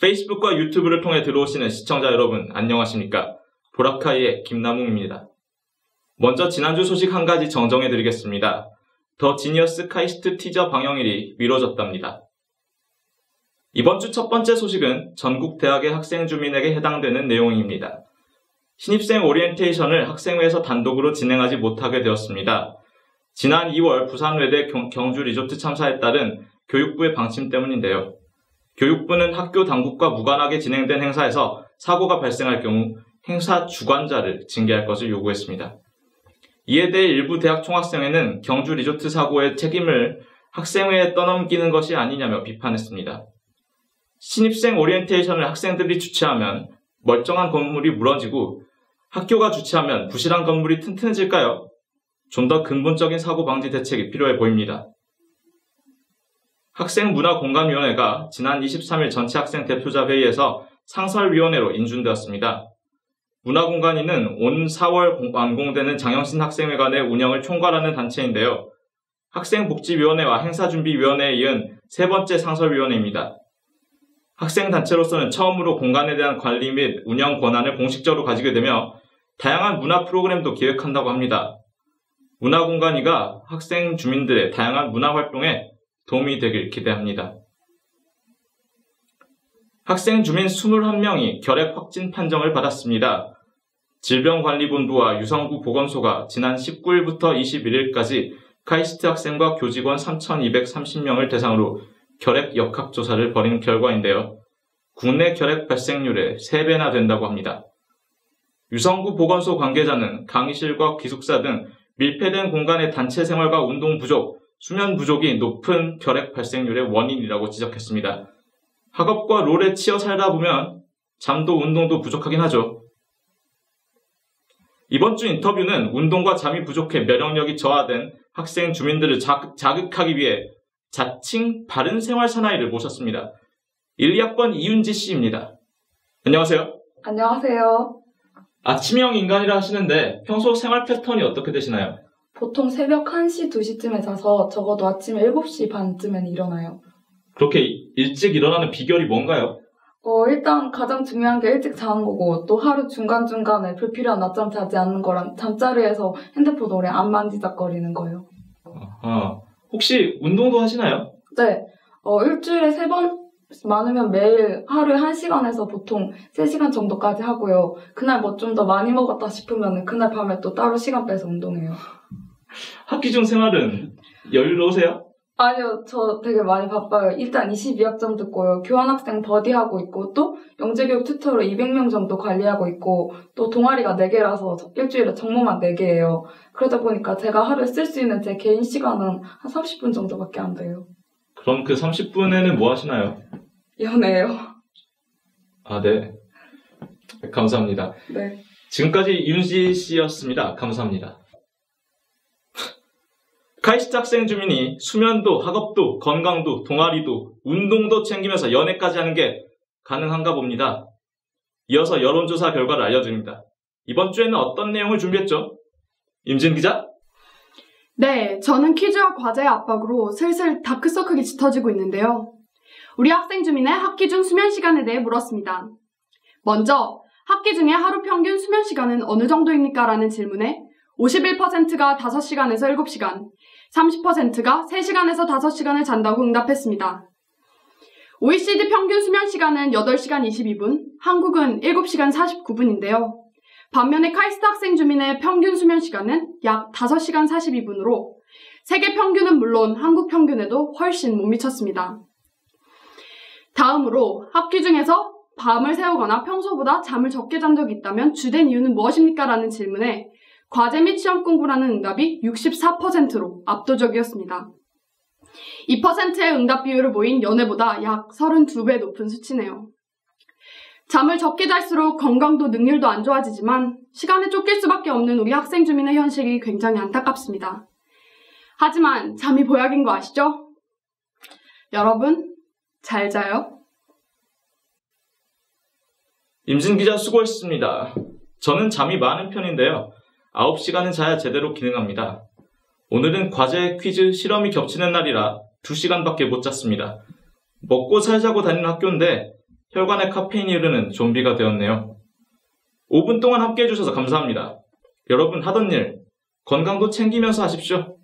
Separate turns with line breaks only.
페이스북과 유튜브를 통해 들어오시는 시청자 여러분 안녕하십니까? 보라카이의 김남웅입니다. 먼저 지난주 소식 한 가지 정정해드리겠습니다. 더 지니어스 카이스트 티저 방영일이 미뤄졌답니다. 이번 주 첫 번째 소식은 전국 대학의 학생 주민에게 해당되는 내용입니다. 신입생 오리엔테이션을 학생회에서 단독으로 진행하지 못하게 되었습니다. 지난 2월 부산 외대 경주 리조트 참사에 따른 교육부의 방침 때문인데요. 교육부는 학교 당국과 무관하게 진행된 행사에서 사고가 발생할 경우 행사 주관자를 징계할 것을 요구했습니다. 이에 대해 일부 대학 총학생회는 경주 리조트 사고의 책임을 학생회에 떠넘기는 것이 아니냐며 비판했습니다. 신입생 오리엔테이션을 학생들이 주최하면 멀쩡한 건물이 무너지고 학교가 주최하면 부실한 건물이 튼튼해질까요? 좀 더 근본적인 사고 방지 대책이 필요해 보입니다. 학생문화공간위원회가 지난 23일 전체 학생 대표자 회의에서 상설위원회로 인준되었습니다. 문화공간위는 온 4월 완공되는 장영신 학생회관의 운영을 총괄하는 단체인데요. 학생복지위원회와 행사준비위원회에 이은 세 번째 상설위원회입니다. 학생단체로서는 처음으로 공간에 대한 관리 및 운영 권한을 공식적으로 가지게 되며 다양한 문화 프로그램도 기획한다고 합니다. 문화공간위가 학생 주민들의 다양한 문화활동에 도움이 되길 기대합니다. 학생 주민 21명이 결핵 확진 판정을 받았습니다. 질병관리본부와 유성구 보건소가 지난 19일부터 21일까지 카이스트 학생과 교직원 3,230명을 대상으로 결핵 역학조사를 벌인 결과인데요. 국내 결핵 발생률의 3배나 된다고 합니다. 유성구 보건소 관계자는 강의실과 기숙사 등 밀폐된 공간의 단체 생활과 운동 부족, 수면 부족이 높은 결핵 발생률의 원인이라고 지적했습니다. 학업과 롤에 치여 살다 보면 잠도 운동도 부족하긴 하죠. 이번 주 인터뷰는 운동과 잠이 부족해 면역력이 저하된 학생 주민들을 자극하기 위해 자칭 바른 생활 사나이를 모셨습니다. 1, 2학번 이윤지 씨입니다. 안녕하세요.
안녕하세요.
아침형 인간이라 하시는데 평소 생활 패턴이 어떻게 되시나요?
보통 새벽 1시, 2시쯤에 자서 적어도 아침 7시 반쯤엔 일어나요.
그렇게 일찍 일어나는 비결이 뭔가요?
일단 가장 중요한 게 일찍 자는 거고 또 하루 중간중간에 불필요한 낮잠 자지 않는 거랑 잠자리에서 핸드폰 오래 안 만지작거리는 거예요.
혹시 운동도 하시나요?
네. 일주일에 3번 많으면 매일 하루에 1시간에서 보통 3시간 정도까지 하고요. 그날 뭐 좀 더 많이 먹었다 싶으면 그날 밤에 또 따로 시간 빼서 운동해요.
학기 중 생활은 여유로우세요?
아니요, 저 되게 많이 바빠요. 일단 22학점 듣고요. 교환학생 버디하고 있고, 또 영재교육 튜터로 200명 정도 관리하고 있고, 또 동아리가 4개라서 일주일에 정모만 4개예요. 그러다 보니까 제가 하루에 쓸 수 있는 제 개인 시간은 한 30분 정도밖에 안 돼요.
그럼 그 30분에는 뭐 하시나요?
연애요.
네. 감사합니다.
네.
지금까지 이윤지 씨였습니다. 감사합니다. 카이스트 학생 주민이 수면도, 학업도, 건강도, 동아리도, 운동도 챙기면서 연애까지 하는 게 가능한가 봅니다. 이어서 여론조사 결과를 알려드립니다. 이번 주에는 어떤 내용을 준비했죠? 임진 기자?
네, 저는 퀴즈와 과제의 압박으로 슬슬 다크서클이 짙어지고 있는데요. 우리 학생 주민의 학기 중 수면 시간에 대해 물었습니다. 먼저, 학기 중에 하루 평균 수면 시간은 어느 정도입니까? 라는 질문에 51%가 5시간에서 7시간, 30%가 3시간에서 5시간을 잔다고 응답했습니다. OECD 평균 수면 시간은 8시간 22분, 한국은 7시간 49분인데요. 반면에 카이스트 학생 주민의 평균 수면 시간은 약 5시간 42분으로 세계 평균은 물론 한국 평균에도 훨씬 못 미쳤습니다. 다음으로 학기 중에서 밤을 새우거나 평소보다 잠을 적게 잔 적이 있다면 주된 이유는 무엇입니까? 라는 질문에 과제 및 시험 공부라는 응답이 64%로 압도적이었습니다. 2%의 응답 비율을 보인 연애보다 약 32배 높은 수치네요. 잠을 적게 잘수록 건강도 능률도 안 좋아지지만 시간에 쫓길 수밖에 없는 우리 학생 주민의 현실이 굉장히 안타깝습니다. 하지만 잠이 보약인 거 아시죠? 여러분, 잘 자요.
임진 기자 수고했습니다. 저는 잠이 많은 편인데요. 9시간은 자야 제대로 기능합니다. 오늘은 과제, 퀴즈, 실험이 겹치는 날이라 2시간밖에 못 잤습니다. 먹고 살자고 다니는 학교인데 혈관에 카페인이 흐르는 좀비가 되었네요. 5분 동안 함께 해주셔서 감사합니다. 여러분 하던 일, 건강도 챙기면서 하십시오.